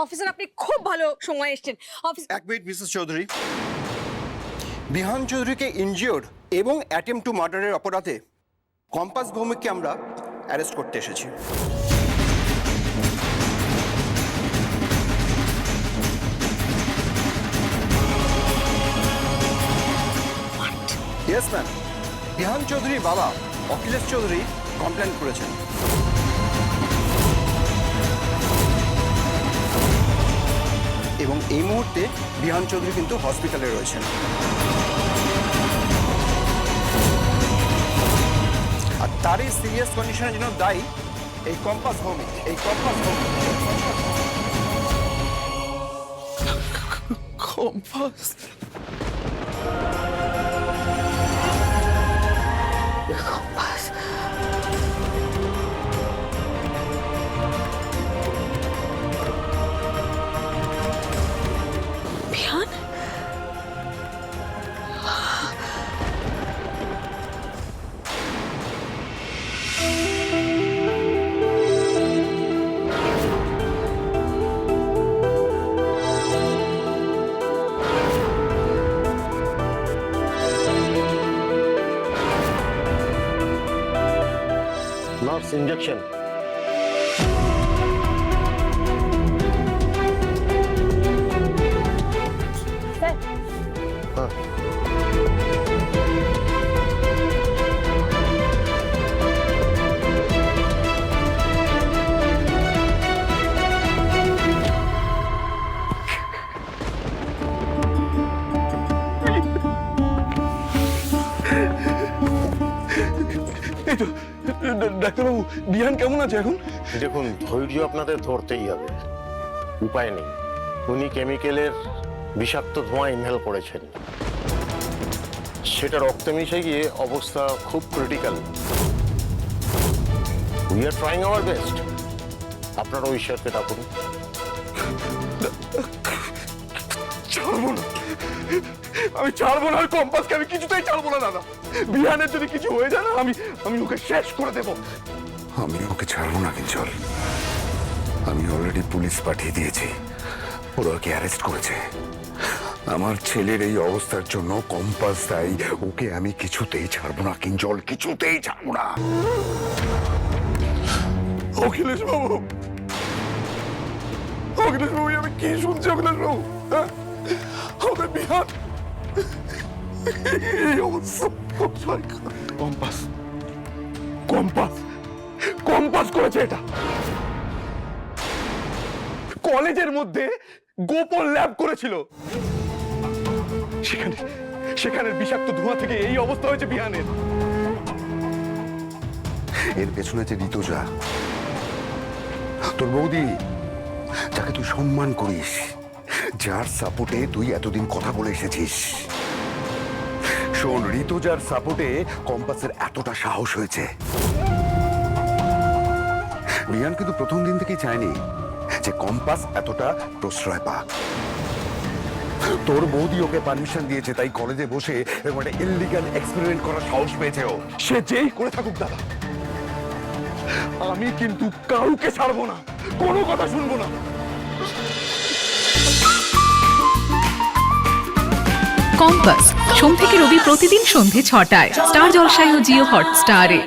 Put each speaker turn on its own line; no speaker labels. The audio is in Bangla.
অফিসার আপনি খুব ভালো সময় এসেছেন।
এক মিনিট মিসেস চৌধুরী, বিহান চৌধুরীকে ইনজিওর্ড এবং অ্যাটেম্প টু মার্ডারের অপরাধে কম্পাস ভৌমিককে আমরা অ্যারেস্ট করতে এসেছি। ইয়েস ম্যাম, বিহান চৌধুরীর বাবা অখিলেশ চৌধুরী কমপ্লেন করেছেন। এবং এই মুহূর্তে বিহান চৌধুরী কিন্তু হসপিটালে রয়েছেন। আর তার এই সিরিয়াস কন্ডিশনের জন্য দায়ী এই কম্পাস ভৌমিক।
কম্পাস
বিহান
নার্স ইনজেকশন।
ডাক্তারবাবু, বিহান কেমন আছে এখন?
দেখুন, ধৈর্য আপনাদের ধরতেই হবে, উপায় নেই। উনি কেমিক্যালের বিষাক্ত ধোঁয়া ইনহেল করেছেন, সেটা রক্তে মিশে গিয়ে অবস্থা খুব critical. We are trying our best. আপনারা ঈশ্বরকে ডাকুন।
ছাড়বো না, আমি ছাড়বো না। কম্পাসকে আমি কিছুতেই ছাড়বো না দাদা। বিহানের যদি কিছু হয়ে যায় না, আমি ওকে শেষ করে দেবো।
আমি ওকে ছাড়বো না কিঞ্চল। আমি অলরেডি পুলিশ পাঠিয়ে দিয়েছি, ওরা ওকে অ্যারেস্ট করেছে। আমার ছেলের এই অবস্থার জন্য কম্পাস দায়ী, ওকে আমি কিছুতেই ছাড়বো না কিঞ্চল, কিছুতেই ছাড়বো না।
অখিলেশ বাবু, অখিলেশ বাবু, আমি কি শুনছি অখিলেশ বাবু? আমাদের বিহান এই অবস্থা। কম্পাস কম্পাস কম্পাস করেছে এটা। কলেজের মধ্যে গোপন ল্যাব করেছিল, সেখানে বিষাক্ত ধোঁয়া থেকে এই অবস্থা হয়েছে বিহানের।
এর পেছনে যে ঋতুজা, তোর বৌদি, যাকে তুই সম্মান করিস, যার সাপোর্টে তুই এতদিন কথা বলে এসেছিস। শোন, ঋতুজার সাপোর্টে কম্পাসের এতটা সাহস হয়েছে। বিহান কিন্তু প্রথম দিন থেকেই চায়নি যে কম্পাস এতটা প্রশ্রয় পাক। তোর বৌদি ওকে পারমিশন দিয়েছে, তাই কলেজে বসে এরকম একটা ইললিগাল এক্সপেরিমেন্ট করার সাহস পেয়েছে ও।
সে যেই করে থাকুক দাদা, আমি কিন্তু কাউকে ছাড়বো না, কোনো কথা শুনবো না।
কম্পাস সোম থেকে রবি প্রতিদিন সন্ধে ৬টায় স্টার জলসায় ও জিও হটস্টারে।